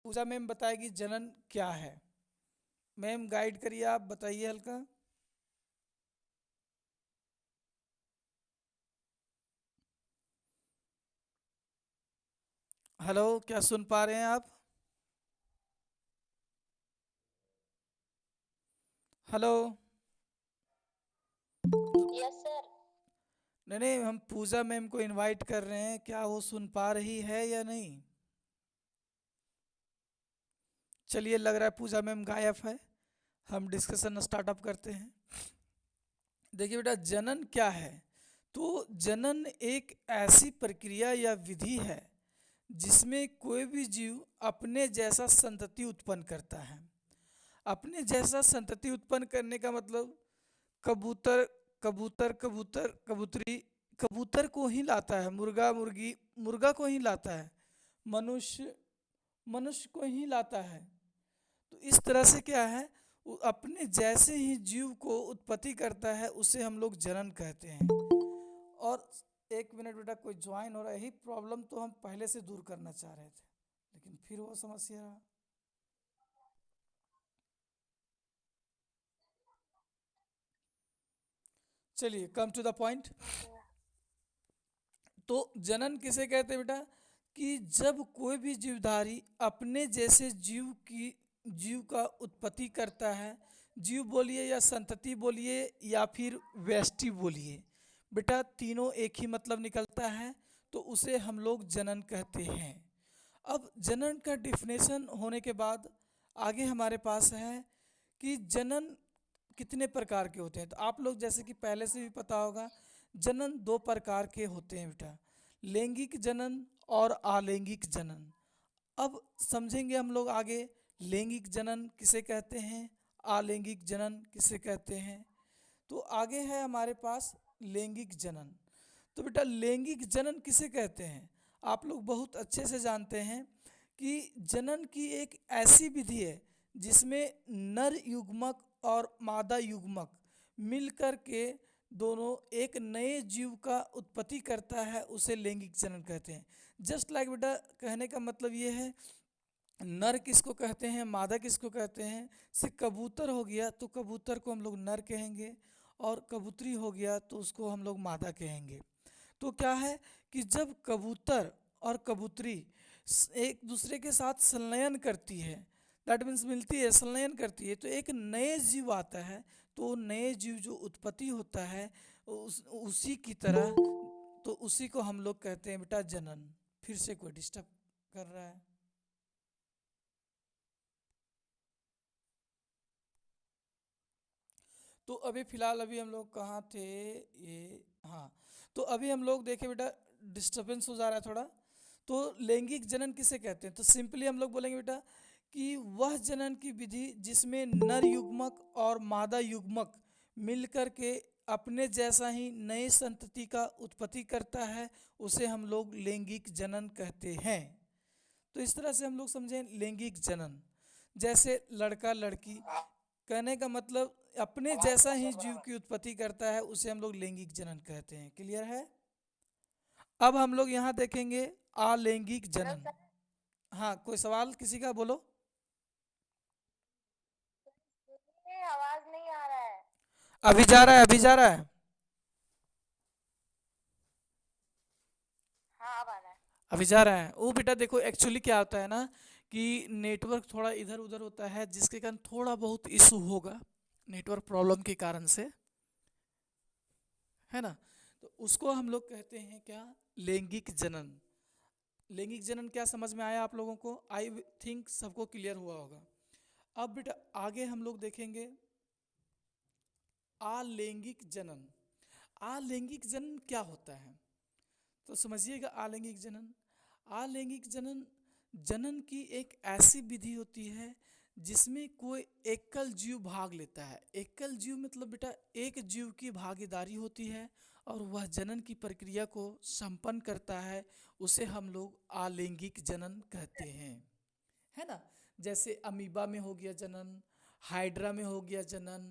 पूजा ma'am बताएगी जनन क्या है। मैम गाइड करिए, आप बताइए हल्का। हेलो, क्या सुन पा रहे हैं आप? हेलो। Yes sir. नहीं नहीं, हम पूजा मैम को इनवाइट कर रहे हैं, क्या वो सुन पा रही है या नहीं? चलिए, लग रहा है पूजा मैम गायब है। हम डिस्कशन स्टार्टअप करते हैं। देखिए बेटा, जनन क्या है? तो जनन एक ऐसी प्रक्रिया या विधि है जिसमें कोई भी जीव अपने जैसा संतति उत्पन्न करता है। अपने जैसा संतति उत्पन्न करने का मतलब कबूतर कबूतर कबूतरी कबूतर को ही लाता है, मुर्गा मुर्गी मुर्गा को ही लाता है, मनुष्य मनुष्य को ही लाता है। तो इस तरह से क्या है, वो अपने जैसे ही जीव को उत्पत्ति करता है, उसे हम लोग जनन कहते हैं। और एक मिनट बेटा, कोई ज्वाइन हो रहा है, यही प्रॉब्लम तो हम पहले से दूर करना चाह रहे थे, लेकिन फिर वो समस्या रहा। चलिए, come to the point. Okay. तो जनन किसे कहते हैं बेटा? कि जब कोई भी जीवधारी अपने जैसे जीव का उत्पत्ति करता है। जीव बोलिए या संतति बोलिए या फिर व्यष्टि बोलिए, बेटा तीनों एक ही मतलब निकलता है, तो उसे हम लोग जनन कहते हैं। अब जनन का डिफिनेशन होने के बाद आगे हमारे पास है कि जनन कितने प्रकार के होते हैं। तो आप लोग जैसे कि पहले से भी पता होगा, जनन दो प्रकार के होते हैं बेटा, लैंगिक जनन और अलैंगिक जनन। अब समझेंगे हम लोग आगे, लैंगिक जनन किसे कहते हैं, अलैंगिक जनन किसे कहते हैं। तो आगे है हमारे पास लैंगिक जनन। तो बेटा लैंगिक जनन किसे कहते हैं? आप लोग बहुत अच्छे से जानते हैं कि जनन की एक ऐसी विधि है जिसमें नर युग्मक और मादा युग्मक मिलकर के दोनों एक नए जीव का उत्पत्ति करता है, उसे लैंगिक जनन कहते हैं। जस्ट लाइक बेटा, कहने का मतलब ये है, नर किसको कहते हैं, मादा किसको कहते हैं। से कबूतर हो गया तो कबूतर को हम लोग नर कहेंगे, और कबूतरी हो गया तो उसको हम लोग मादा कहेंगे। तो क्या है कि जब कबूतर और कबूतरी एक दूसरे के साथ संलयन करती है, दैट मीन्स मिलती है, संलयन करती है, तो एक नए जीव आता है। तो नए जीव जो उत्पत्ति होता है उसी की तरह, तो उसी को हम लोग कहते हैं बेटा जनन। फिर से कोई डिस्टर्ब कर रहा है? तो अभी फिलहाल अभी हम लोग कहाँ थे, ये हाँ। तो अभी हम लोग देखें बेटा, डिस्टरबेंस हो जा रहा है थोड़ा। तो लैंगिक जनन किसे कहते हैं? तो सिंपली हम लोग बोलेंगे बेटा कि वह जनन की विधि जिसमें नर युग्मक और मादा युग्मक मिलकर के अपने जैसा ही नई संतति का उत्पत्ति करता है, उसे हम लोग लैंगिक जनन कहते हैं। तो इस तरह से हम लोग समझें लैंगिक जनन, जैसे लड़का लड़की, कहने का मतलब अपने जैसा ही जीव की उत्पत्ति करता है, उसे हम लोग लैंगिक जनन कहते हैं। क्लियर है? अब हम लोग यहाँ देखेंगे अलैंगिक हेलो जनन। सर। हाँ, कोई सवाल किसी का, बोलो। ये आवाज नहीं आ रहा है। अभी जा रहा है, अभी जा रहा है। हाँ अब आ रहा है। अभी जा रहा है। वो बेटा देखो, एक्चुअली क्या होता है ना, कि नेटवर्क थोड़ा इधर उधर होता है, जिसके कारण थोड़ा बहुत इशू होगा, नेटवर्क प्रॉब्लम के कारण से, है ना। तो उसको हम लोग कहते हैं क्या, लैंगिक जनन। लैंगिक जनन क्या समझ में आया आप लोगों को? आई थिंक सबको क्लियर हुआ होगा। अब बेटा आगे हम लोग देखेंगे अलैंगिक जनन। अलैंगिक जनन क्या होता है? तो समझिएगा, अलैंगिक जनन, अलैंगिक जनन जनन की एक ऐसी विधि होती है जिसमें कोई एकल जीव भाग लेता है। एकल जीव मतलब बेटा एक जीव की भागीदारी होती है, और वह जनन की प्रक्रिया को संपन्न करता है, उसे हम लोग अलैंगिक जनन कहते हैं, है ना। जैसे अमीबा में हो गया जनन, हाइड्रा में हो गया जनन।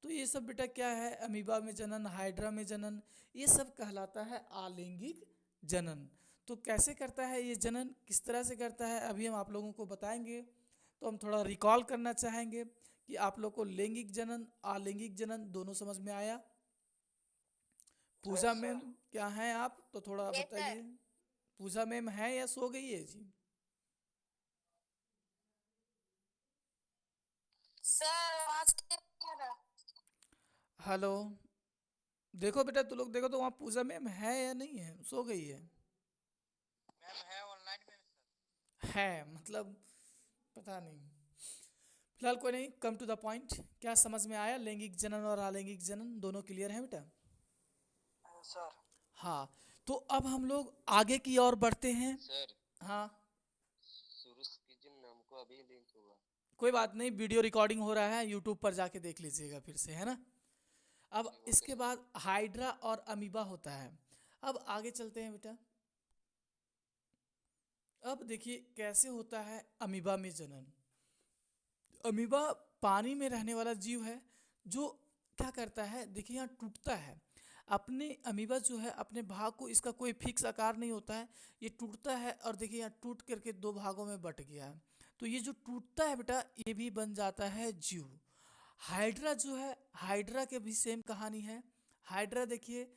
तो ये सब बेटा क्या है, अमीबा में जनन, हाइड्रा में जनन, ये सब कहलाता है अलैंगिक जनन। तो कैसे करता है ये जनन, किस तरह से करता है, अभी हम आप लोगों को बताएंगे। तो हम थोड़ा रिकॉल करना चाहेंगे कि आप लोग को लैंगिक जनन, अलैंगिक जनन दोनों समझ में आया। पूजा मैम क्या हैं आप, तो थोड़ा यस सर। बताइए। पूजा मैम है या सो गई है जी? सर आवाज नहीं आ रहा। हेलो, देखो बेटा, तू लोग देखो तो वहाँ पूजा मैम है या नहीं है, सो गई है? मैम है ऑनलाइन में है मतलब पता नहीं। फिलहाल कोई नहीं, कम टू द पॉइंट। क्या समझ में आया? लैंगिक जनन और अलैंगिक जनन दोनों क्लियर है बेटा? सर। हाँ, तो अब हम लोग आगे की ओर बढ़ते हैं। सर हाँ, शुरू कीजिए ना, हमको अभी लिंक होगा। कोई बात नहीं, वीडियो रिकॉर्डिंग हो रहा है, यूट्यूब पर जाके देख लीजिएगा फिर से, है ना। अब ओके इसके सर। बाद हाइड्रा और अमीबा होता है। अब आगे चलते हैं बेटा। अब देखिए कैसे होता है अमीबा में जनन। अमीबा पानी में रहने वाला जीव है जो क्या करता है, देखिए यहाँ टूटता है। अपने अमीबा जो है अपने भाग को, इसका कोई फिक्स आकार नहीं होता है, ये टूटता है और देखिए यहाँ टूट करके दो भागों में बट गया है। तो ये जो टूटता है बेटा, ये भी बन जाता है जीव। हाइड्रा जो है, हाइड्रा के भी सेम कहानी है। हाइड्रा देखिए,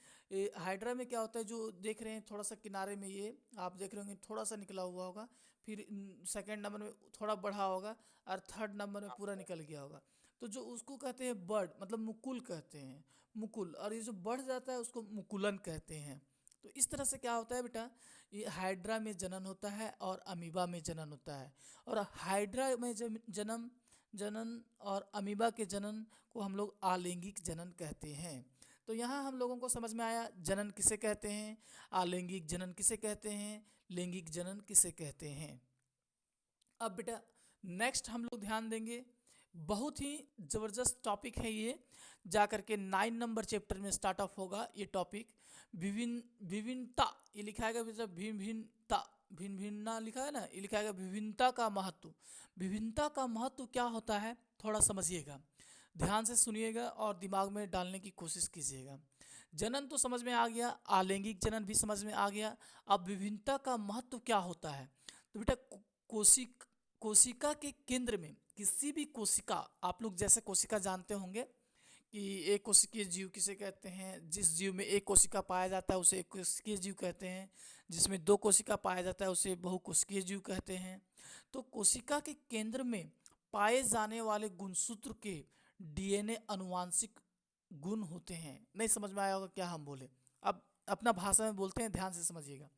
हाइड्रा में क्या होता है, जो देख रहे हैं थोड़ा सा किनारे में, ये आप देख रहे होंगे थोड़ा सा निकला हुआ होगा, फिर सेकंड नंबर में थोड़ा बढ़ा होगा और थर्ड नंबर में हाँ पूरा सर। निकल गया होगा। तो जो उसको कहते हैं बर्ड, मतलब मुकुल कहते हैं, मुकुल। और ये जो बढ़ जाता है उसको मुकुलन कहते हैं। तो इस तरह से क्या होता है बेटा, ये हाइड्रा में जनन होता है और अमीबा में जनन होता है। और हाइड्रा में जन्म जनन और अमीबा के जनन को हम लोग अलैंगिक जनन कहते हैं। तो यहाँ हम लोगों को समझ में आया जनन किसे कहते हैं, अलैंगिक जनन किसे कहते हैं, लैंगिक जनन किसे कहते हैं। अब बेटा नेक्स्ट हम लोग ध्यान देंगे, बहुत ही ज़बरदस्त टॉपिक है ये, जा कर के 9 नंबर चैप्टर में स्टार्ट ऑफ होगा ये टॉपिक। विभिन्नता, ये लिखा है बेटा भिन्नता, भिन्न भिन्ना लिखा है ना, ये लिखा है विभिन्नता का महत्व। विभिन्नता का महत्व क्या होता है, थोड़ा समझिएगा, ध्यान से सुनिएगा और दिमाग में डालने की कोशिश कीजिएगा। जनन तो समझ में आ गया, अलैंगिक जनन भी समझ में आ गया। अब विभिन्नता का महत्व क्या होता है, तो बेटा कोशिका के केंद्र में किसी भी कोशिका, आप लोग जैसे कोशिका जानते होंगे कि एक कोशिकीय जीव किसे कहते हैं, जिस जीव में एक कोशिका पाया जाता है उसे एक कोशिकीय जीव कहते हैं, जिसमें दो कोशिका पाया जाता है उसे बहुकोशिकीय जीव कहते हैं। तो कोशिका के केंद्र में पाए जाने वाले गुणसूत्र के डीएनए आनुवांशिक गुण होते हैं। नहीं समझ में आया होगा क्या हम बोले, अब अपना भाषा में बोलते हैं, ध्यान से समझिएगा।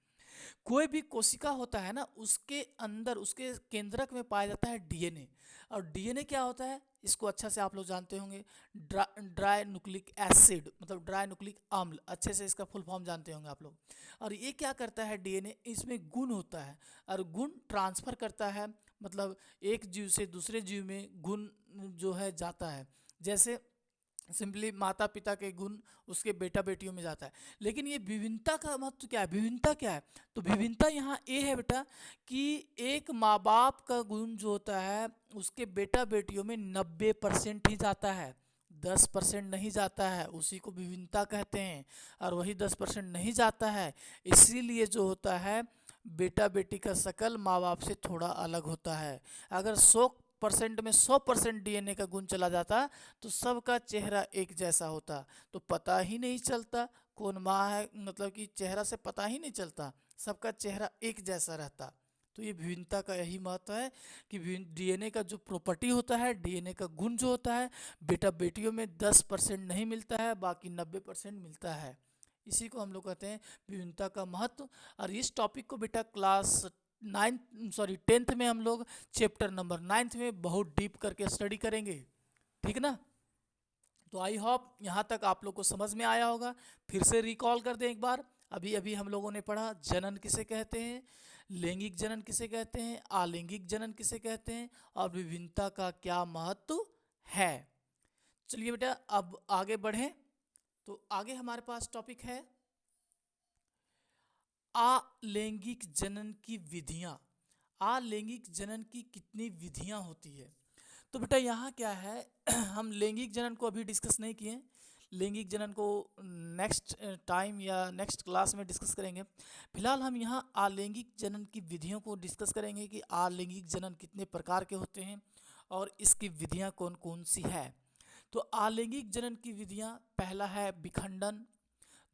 कोई भी कोशिका होता है ना, उसके अंदर उसके केंद्रक में पाया जाता है डीएनए। और डीएनए क्या होता है, इसको अच्छा से आप लोग जानते होंगे, ड्राई न्यूक्लिक एसिड, मतलब ड्राई न्यूक्लिक अम्ल, अच्छे से इसका फुल फॉर्म जानते होंगे आप लोग। और ये क्या करता है डीएनए, इसमें गुण होता है और गुण ट्रांसफ़र करता है, मतलब एक जीव से दूसरे जीव में गुण जो है जाता है। जैसे सिंपली माता पिता के गुण उसके बेटा बेटियों में जाता है। लेकिन ये विभिन्नता का महत्व क्या है, विभिन्नता क्या है, तो विभिन्नता यहाँ ये है बेटा कि एक माँ बाप का गुण जो होता है उसके बेटा बेटियों में 90% ही जाता है, 10% नहीं जाता है, उसी को विभिन्नता कहते हैं। और वही 10% नहीं जाता है, इसीलिए जो होता है बेटा बेटी का शकल माँ बाप से थोड़ा अलग होता है। अगर 100% में 100% डीएनए का गुण चला जाता तो सबका चेहरा एक जैसा होता, तो पता ही नहीं चलता कौन माँ है, मतलब कि चेहरा से पता ही नहीं चलता, सबका चेहरा एक जैसा रहता। तो ये विभिन्नता का यही महत्व है कि डीएनए का जो प्रॉपर्टी होता है, डीएनए का गुण जो होता है, बेटा बेटियों में 10% नहीं मिलता है, बाकी 90% मिलता है। इसी को हम लोग कहते हैं विभिन्नता का महत्व। और इस टॉपिक को बेटा क्लास 10th में हम लोग चैप्टर नंबर 9 में बहुत डीप करके स्टडी करेंगे, ठीक ना। तो आई होप यहाँ तक आप लोग को समझ में आया होगा। फिर से रिकॉल कर दें एक बार, अभी अभी हम लोगों ने पढ़ा जनन किसे कहते हैं, लैंगिक जनन किसे कहते हैं, अलैंगिक जनन किसे कहते हैं, और विभिन्नता का क्या महत्व है। चलिए बेटा अब आगे बढ़ें। तो आगे हमारे पास टॉपिक है अलैंगिक जनन की विधियाँ। अलैंगिक जनन की कितनी विधियाँ होती है, तो बेटा यहाँ क्या है हम लैंगिक जनन को अभी डिस्कस नहीं किए, लैंगिक जनन को नेक्स्ट टाइम या नेक्स्ट क्लास में डिस्कस करेंगे। फिलहाल हम यहाँ अलैंगिक जनन की विधियों को डिस्कस करेंगे कि अलैंगिक जनन कितने प्रकार के होते हैं और इसकी विधियाँ कौन कौन सी है। तो अलैंगिक जनन की विधियाँ, पहला है विखंडन,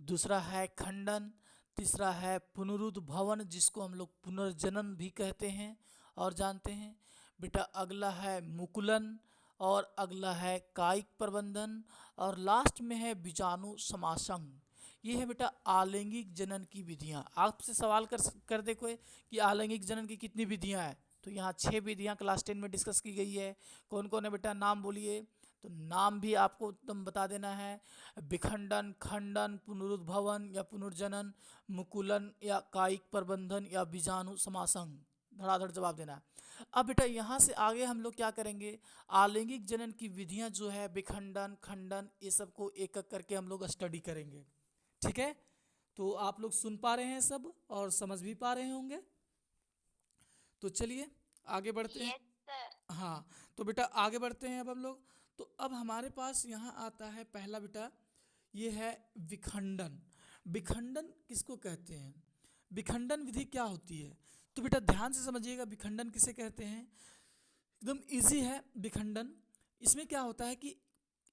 दूसरा है खंडन, तीसरा है पुनरुद्भवन जिसको हम लोग पुनर्जनन भी कहते हैं और जानते हैं बेटा। अगला है मुकुलन और अगला है कायिक प्रबंधन और लास्ट में है बीजाणु समासंग। ये है बेटा अलैंगिक जनन की विधियाँ। आपसे सवाल कर दे कोई कि अलैंगिक जनन की कितनी विधियाँ हैं, तो यहाँ 6 विधियाँ क्लास 10 में डिस्कस की गई है। कौन कौन है बेटा, नाम बोलिए। तो नाम भी आपको एकदम बता देना है, विखंडन, खंडन, पुनरुद्भवन या पुनर्जनन, मुकुलन या कायिक प्रबंधन या बीजाणु समासंग। धड़ाधड़ जवाब देना है। अब बेटा यहाँ से आगे हम लोग क्या करेंगे, अलैंगिक जनन की विधियाँ जो है विखंडन, खंडन, ये सब को एक एक करके हम लोग स्टडी करेंगे। ठीक है, तो आप लोग सुन पा रहे हैं सब और समझ भी पा रहे होंगे। तो चलिए आगे बढ़ते हैं। सर। हाँ, तो बेटा आगे बढ़ते हैं अब हम लोग। तो अब हमारे पास यहाँ आता है पहला बेटा, ये है विखंडन। विखंडन किसको कहते हैं, विखंडन विधि क्या होती है, तो बेटा ध्यान से समझिएगा विखंडन किसे कहते हैं। एकदम इजी है विखंडन। इसमें क्या होता है कि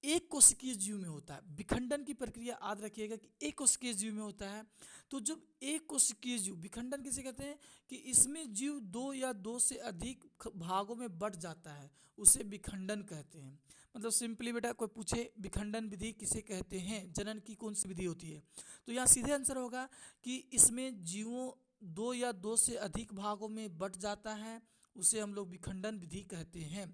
एक कोशिकीय जीव में होता है विखंडन की प्रक्रिया, याद रखिएगा कि एक कोशिकीय जीव में होता है। तो जब एक कोशिकीय जीव, विखंडन किसे कहते हैं कि इसमें जीव 2 या 2 से अधिक भागों में बट जाता है, उसे विखंडन कहते हैं। मतलब सिंपली बेटा कोई पूछे विखंडन विधि किसे कहते हैं, जनन की कौन सी विधि होती है, तो यहाँ सीधे आंसर होगा कि इसमें जीवों 2 या 2 से अधिक भागों में बट जाता है, उसे हम लोग विखंडन विधि कहते हैं।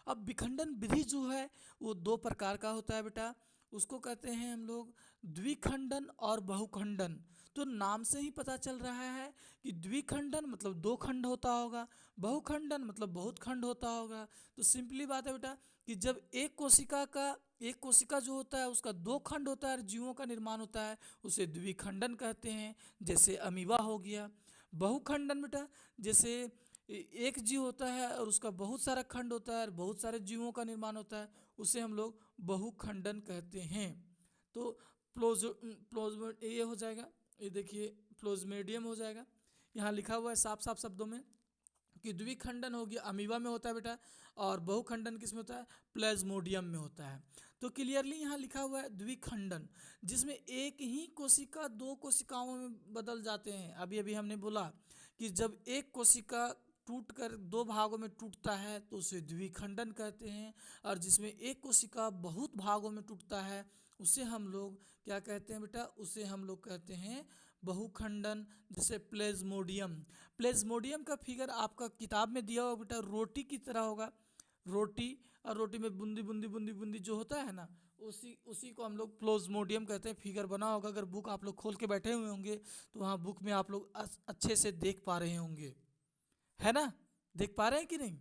अब विखंडन विधि जो है वो 2 प्रकार का होता है बेटा, उसको कहते हैं हम लोग द्विखंडन और बहुखंडन। तो नाम से ही पता चल रहा है कि द्विखंडन मतलब 2 खंड होता होगा, बहुखंडन मतलब बहुत खंड होता होगा। तो सिंपली बात है बेटा कि जब एक कोशिका जो होता है उसका 2 खंड होता है और जीवों का निर्माण होता है, उसे द्विखंडन कहते हैं। जैसे अमीबा हो गया। बहुखंडन बेटा जैसे एक जीव होता है और उसका बहुत सारा खंड होता है और बहुत सारे जीवों का निर्माण होता है, उसे हम लोग बहुखंडन कहते हैं। तो प्लोज ये हो जाएगा, ये देखिए प्लोज्मेडियम हो जाएगा। यहाँ लिखा हुआ है साफ साफ शब्दों में कि द्विखंडन हो गया अमीबा में होता है बेटा, और बहुखंडन किस में होता है, प्लाज्मोडियम में होता है। तो क्लियरली यहाँ लिखा हुआ है द्विखंडन, जिसमें एक ही कोशिका 2 कोशिकाओं में बदल जाते हैं। अभी अभी हमने बोला कि जब एक कोशिका टूटकर 2 भागों में टूटता है तो उसे द्विखंडन कहते हैं, और जिसमें एक कोशिका बहुत भागों में टूटता है उसे हम लोग क्या कहते हैं बेटा, उसे हम लोग कहते हैं बहुखंडन। जैसे प्लेज्मोडियम का फिगर आपका किताब में दिया होगा बेटा, रोटी की तरह होगा, रोटी, और रोटी में बूंदी बूंदी बूंदी बूंदी जो होता है ना, उसी को हम लोग प्लोज्मोडियम कहते हैं। फिगर बना होगा, अगर बुक आप लोग खोल के बैठे हुए होंगे तो वहाँ बुक में आप लोग अच्छे से देख पा रहे होंगे, है ना, देख पा रहे हैं कि नहीं।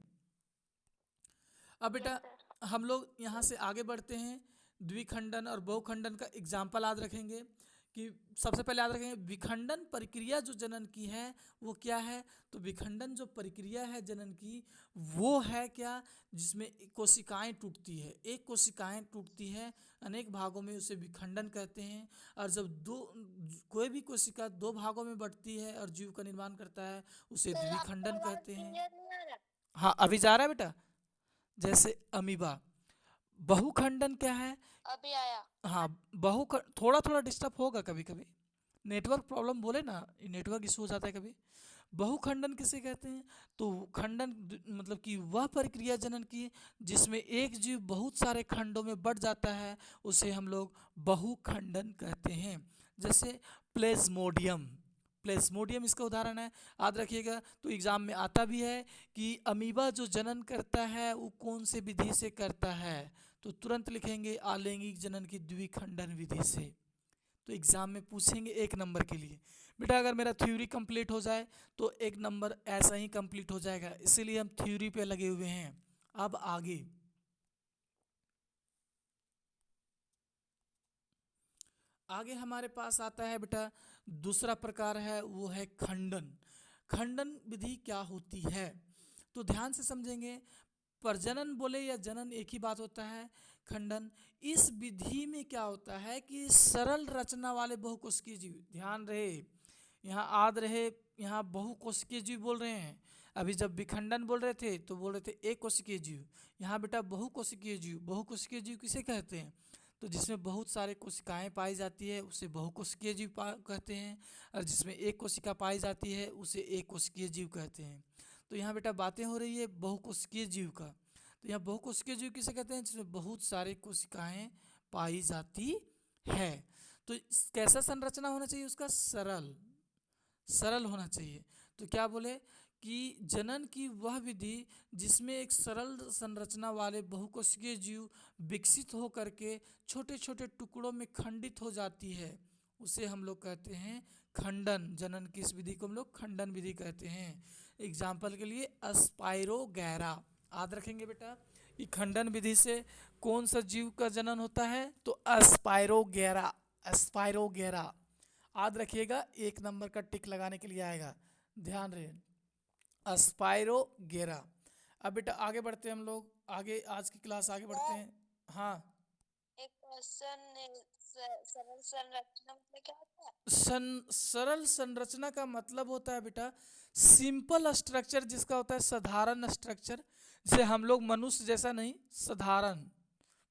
अब बेटा हम लोग यहाँ से आगे बढ़ते हैं, द्विखंडन और बहुखंडन का एग्जाम्पल याद रखेंगे कि सबसे पहले याद रखेंगे विखंडन प्रक्रिया जो जनन की है वो क्या है। तो विखंडन जो प्रक्रिया है जनन की वो है क्या, जिसमें कोशिकाएं टूटती है, एक कोशिकाएं टूटती है अनेक भागों में, उसे विखंडन कहते हैं। और जब कोई भी कोशिका 2 भागों में बंटती है और जीव का निर्माण करता है उसे द्विखंडन कहते हैं। हाँ अभी जा रहा है बेटा। जैसे अमीबा। बहुखंडन क्या है, अभी आया। हाँ थोड़ा थोड़ा डिस्टर्ब होगा कभी कभी, नेटवर्क प्रॉब्लम बोले ना, नेटवर्क इशू हो जाता है कभी। बहुखंडन किसे कहते हैं, तो खंडन मतलब कि वह प्रक्रिया जनन की जिसमें एक जीव बहुत सारे खंडों में बंट जाता है, उसे हम लोग बहुखंडन कहते हैं। जैसे प्लेज्मोडियम इसका उदाहरण है, याद रखिएगा। तो एग्जाम में आता भी है कि अमीबा जो जनन करता है वो कौन से विधि से करता है, तो तुरंत लिखेंगे अलैंगिक जनन की द्विखंडन विधि से। तो एग्जाम में पूछेंगे 1 नंबर के लिए। बेटा अगर मेरा थ्योरी कंप्लीट हो जाए तो 1 नंबर ऐसा ही कंप्लीट हो जाएगा, इसीलिए हम थ्योरी पे लगे हुए हैं। अब आगे हमारे पास आता है बेटा दूसरा प्रकार है, वो है खंडन। खंडन विधि क्या होती है, तो ध्यान से समझेंगे। प्रजनन बोले या जनन एक ही बात होता है। खंडन, इस विधि में क्या होता है कि सरल रचना वाले बहुकोशिकीय जीव, ध्यान रहे यहाँ आद रहे, यहाँ बहुकोशिकीय जीव बोल रहे हैं। अभी जब विखंडन बोल रहे थे तो बोल रहे थे एक कोशिकीय जीव, यहाँ बेटा बहुकोशिकीय जीव। बहुकोशिकीय जीव किसे कहते हैं? तो जिसमें बहुत सारे कोशिकाएं पाई जाती है उसे बहुकोशिकीय जीव कहते हैं, और जिसमें एक कोशिका पाई जाती है उसे एक कोशिकीय जीव कहते हैं। तो यहाँ बेटा बातें हो रही है बहुकोशिकीय जीव का। तो यहाँ बहुकोशिकीय जीव किसे कहते हैं? जिसमें बहुत सारी कोशिकाएं पाई जाती है। तो कैसा संरचना होना चाहिए उसका? सरल, सरल होना चाहिए। तो क्या बोले कि जनन की वह विधि जिसमें एक सरल संरचना वाले बहुकोशिकीय जीव विकसित हो करके छोटे छोटे टुकड़ों में खंडित हो जाती है उसे हम लोग कहते हैं खंडन। जनन की इस विधि को हम लोग खंडन विधि कहते हैं। एग्जाम्पल के लिए स्पाइरोगैरा, याद रखेंगे बेटा कि खंडन विधि से कौन सा जीव का जनन होता है? तो स्पाइरोगैरा, स्पाइरोगैरा याद रखिएगा, 1 नंबर का टिक लगाने के लिए आएगा, ध्यान रहे, स्पाइरोगैरा। अब बेटा आगे बढ़ते हैं हम लोग, आगे आज की क्लास आगे बढ़ते हैं। हाँ, एक क्वेश्चन, सरल संरचना मतलब क्या होता है? सरल संरचना का मतलब होता है बेटा सिंपल स्ट्रक्चर, जिसका होता है साधारण स्ट्रक्चर, जैसे हम लोग मनुष्य जैसा नहीं, साधारण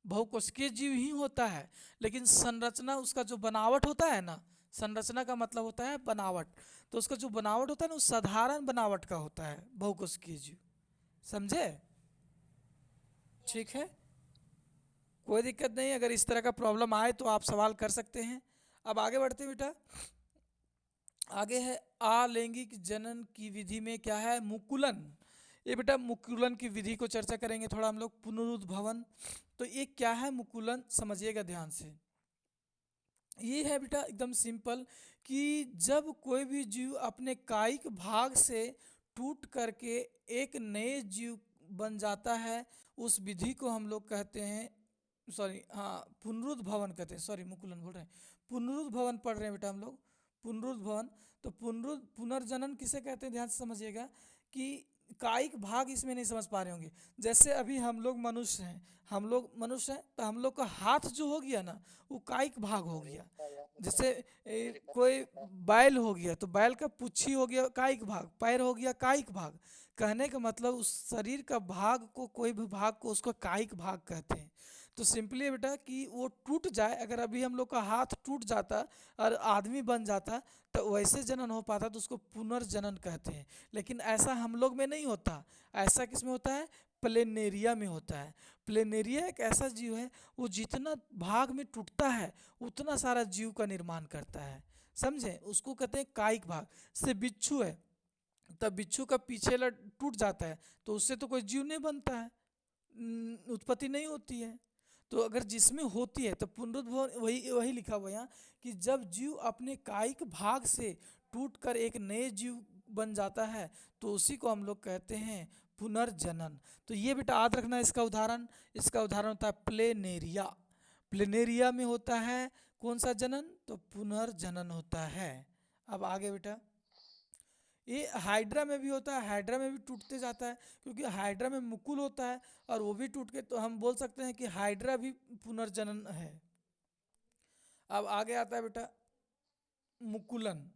बहुकोशिकीय जीव ही होता है, लेकिन संरचना उसका जो बनावट होता है ना, संरचना का मतलब होता है बनावट, तो उसका जो बनावट होता है ना वो साधारण बनावट का होता है बहुकोशिकीय जीव, समझे? ठीक है, कोई दिक्कत नहीं। अगर इस तरह का प्रॉब्लम आए तो आप सवाल कर सकते हैं। अब आगे बढ़ते हैं बेटा, आगे है अलैंगिक जनन की विधि में क्या है? मुकुलन। ये बेटा मुकुलन की विधि को चर्चा करेंगे थोड़ा हम लोग, पुनरुद्भवन। तो ये क्या है मुकुलन, समझिएगा ध्यान से। ये है बेटा एकदम सिंपल कि जब कोई भी जीव अपने कायिक भाग से टूट करके एक नए जीव बन जाता है, उस विधि को हम लोग कहते हैं, सॉरी हाँ पुनरुद्भवन कहते हैं, सॉरी मुकुलन बोल रहे हैं, पुनरुद्भवन पढ़ रहे हैं बेटा हम लोग, पुनरुद्भवन। तो पुनर्जनन किसे कहते हैं? ध्यान से समझिएगा कि कायिक भाग इसमें नहीं समझ पा रहे होंगे। जैसे अभी हम लोग मनुष्य हैं, हम लोग मनुष्य हैं तो हम लोग का हाथ जो हो गया ना वो कायिक भाग हो गया। जैसे कोई बैल हो गया तो बैल का पुच्छी हो गया कायिक भाग, पैर हो गया कायिक भाग। कहने का मतलब उस शरीर का भाग को, कोई भी भाग को उसको कायिक भाग कहते हैं। तो सिंपली बेटा कि वो टूट जाए, अगर अभी हम लोग का हाथ टूट जाता और आदमी बन जाता तो वैसे जनन हो पाता तो उसको पुनर्जनन कहते हैं। लेकिन ऐसा हम लोग में नहीं होता, ऐसा किस में होता है? प्लेनेरिया में होता है। प्लेनेरिया एक ऐसा जीव है वो जितना भाग में टूटता है उतना सारा जीव का निर्माण करता है, समझे? उसको कहते हैं कायिक भाग। से बिच्छू है, तब बिच्छू का पीछे टूट जाता है तो उससे तो कोई जीव नहीं बनता है, उत्पत्ति नहीं होती है। तो अगर जिसमें होती है तो पुनरुद्भवन वही वही लिखा हुआ यहाँ कि जब जीव अपने कायिक भाग से टूटकर एक नए जीव बन जाता है तो उसी को हम लोग कहते हैं पुनर्जनन। तो ये बेटा याद रखना इसका उदाहरण, इसका उदाहरण होता है प्लेनेरिया। प्लेनेरिया में होता है कौन सा जनन? तो पुनर्जनन होता है। अब आगे बेटा, ये हाइड्रा में भी होता है, हाइड्रा में भी टूटते जाता है क्योंकि हाइड्रा में मुकुल होता है और वो भी टूट के, तो हम बोल सकते हैं कि हाइड्रा भी पुनर्जनन है। अब आगे आता है बेटा मुकुलन।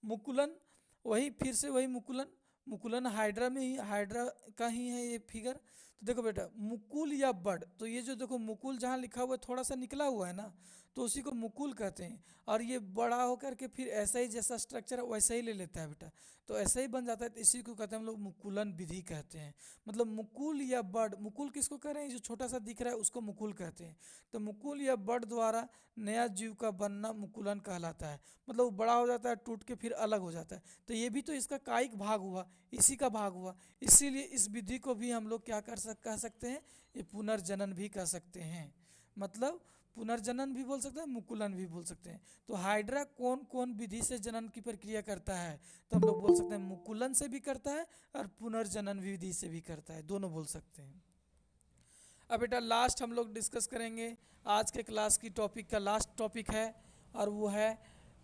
मुकुलन वही फिर से वही मुकुलन, मुकुलन हाइड्रा में ही, हाइड्रा का ही है ये फिगर। तो देखो बेटा मुकुल या बड, तो ये जो देखो मुकुल जहाँ लिखा हुआ है थोड़ा सा निकला हुआ है ना, तो उसी को मुकुल कहते हैं। और ये बड़ा होकर के फिर ऐसा ही जैसा स्ट्रक्चर है वैसा ही ले लेता है बेटा, तो ऐसा ही बन जाता है। तो इसी को कहते हैं हम लोग मुकुलन विधि कहते हैं। मतलब मुकुल या बड, मुकुल किसको कह रहे हैं? जो छोटा सा दिख रहा है उसको मुकुल कहते हैं। तो मुकुल या बड द्वारा नया जीव का बनना मुकुलन कहलाता है। मतलब वो बड़ा हो जाता है, टूट के फिर अलग हो जाता है। तो ये भी तो इसका कायिक भाग हुआ, इसी का भाग हुआ। इसीलिए इस विधि को भी हम लोग क्या कह सकते हैं? ये पुनर्जनन भी कह सकते हैं। मतलब पुनर्जनन भी बोल सकते हैं, मुकुलन भी बोल सकते हैं। तो हाइड्रा कौन कौन विधि से जनन की प्रक्रिया करता है? तो हम लोग बोल सकते हैं मुकुलन से भी करता है और पुनर्जनन विधि से भी करता है, दोनों बोल सकते हैं। अब बेटा लास्ट हम लोग डिस्कस करेंगे, आज के क्लास की टॉपिक का लास्ट टॉपिक है और वो है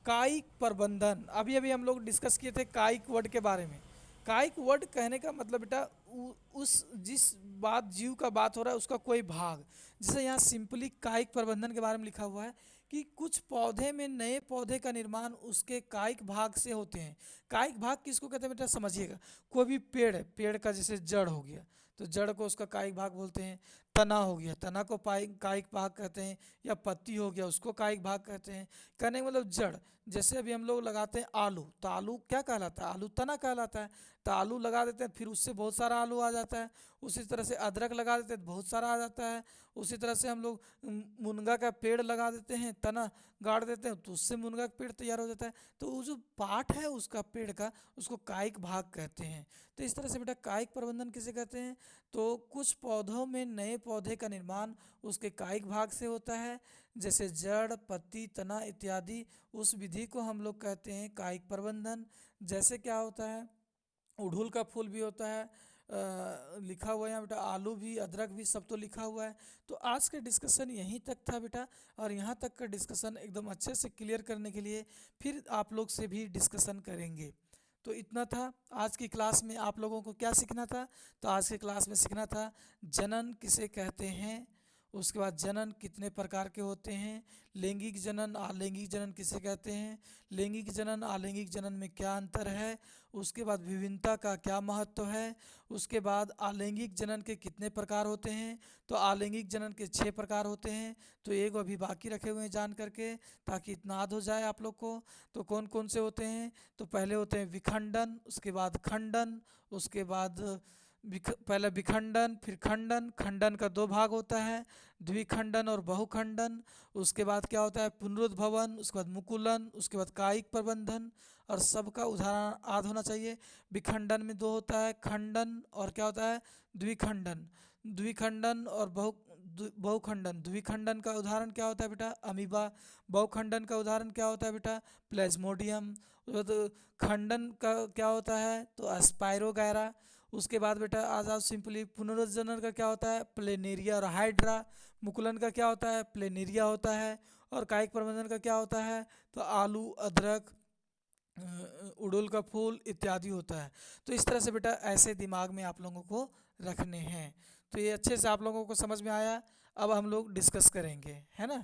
कायिक प्रबंधन। अभी अभी हम लोग डिस्कस किए थे कायिक वर्ड के बारे में। कायिक वर्ड कहने का मतलब बेटा उस जिस बात जीव का बात हो रहा है उसका कोई भाग, जैसे यहाँ सिंपली कायिक प्रबंधन के बारे में लिखा हुआ है कि कुछ पौधे में नए पौधे का निर्माण उसके कायिक भाग से होते हैं। कायिक भाग किसको कहते हैं बेटा, समझिएगा। कोई भी पेड़ है, पेड़ का जैसे जड़ हो गया तो जड़ को उसका कायिक भाग बोलते हैं। तना हो गया, तना को कायिक भाग कहते हैं। या पत्ती हो गया, उसको कायिक भाग कहते हैं। कहने का मतलब जड़। जैसे अभी हम लोग लगाते हैं आलू, तो आलू क्या कहलाता है, आलू तना कहलाता है। तो आलू लगा देते हैं, फिर उससे बहुत सारा आलू आ जाता है। उसी तरह से अदरक लगा देते हैं तो बहुत सारा आ जाता है। उसी तरह से हम लोग मुनगा का पेड़ लगा देते हैं, तना गाड़ देते हैं तो उससे मुनगा का पेड़ तैयार हो जाता है। तो वो जो पार्ट है उसका पेड़ का, उसको कायिक भाग कहते हैं। तो इस तरह से बेटा कायिक प्रबंधन किसे कहते हैं, तो कुछ पौधों में नए पौधे का निर्माण उसके कायिक भाग से होता है, जैसे जड़, पत्ती, तना इत्यादि। उस विधि को हम लोग कहते हैं कायिक प्रबंधन। जैसे क्या होता है, उड़हुल का फूल भी होता है, लिखा हुआ है यहाँ बेटा, आलू भी, अदरक भी, सब तो लिखा हुआ है। तो आज का डिस्कशन यहीं तक था बेटा, और यहाँ तक का डिस्कशन एकदम अच्छे से क्लियर करने के लिए फिर आप लोग से भी डिस्कशन करेंगे। तो इतना था आज की क्लास में। आप लोगों को क्या सीखना था, तो आज की क्लास में सीखना था जनन किसे कहते हैं, उसके बाद जनन कितने प्रकार के होते हैं, लैंगिक जनन, आलैंगिक जनन किसे कहते हैं, लैंगिक जनन आलैंगिक जनन में क्या अंतर है, उसके बाद विभिन्नता का क्या महत्व है, उसके बाद आलैंगिक जनन के कितने प्रकार होते हैं, तो आलैंगिक जनन के 6 प्रकार होते हैं। तो एक अभी बाकी रखे हुए हैं जान करके, ताकि इतना याद हो जाए आप लोग को। तो कौन कौन से होते हैं, तो पहले होते हैं विखंडन, उसके बाद खंडन, उसके बाद पहले विखंडन, फिर खंडन। खंडन का 2 भाग होता है, द्विखंडन और बहुखंडन। उसके बाद क्या होता है, पुनरुद्भवन, उसके बाद मुकुलन, उसके बाद कायिक प्रबंधन। और सबका उदाहरण याद होना चाहिए। विखंडन में 2 होता है, खंडन और क्या होता है, द्विखंडन। द्विखंडन और बहुखंडन। द्विखंडन का उदाहरण क्या होता है बेटा, अमीबा। बहुखंडन का उदाहरण क्या होता है बेटा, प्लेज्मोडियम। तो खंडन का क्या होता है, तो स्पाइरोगैरा। उसके बाद बेटा आ जाओ सिंपली, पुनरुज्जनन का क्या होता है, प्लेनेरिया और हाइड्रा। मुकुलन का क्या होता है, प्लेनेरिया होता है। और कायिक प्रबंधन का क्या होता है, तो आलू, अदरक, उड़हुल का फूल इत्यादि होता है। तो इस तरह से बेटा ऐसे दिमाग में आप लोगों को रखने हैं। तो ये अच्छे से आप लोगों को समझ में आया। अब हम लोग डिस्कस करेंगे, है ना।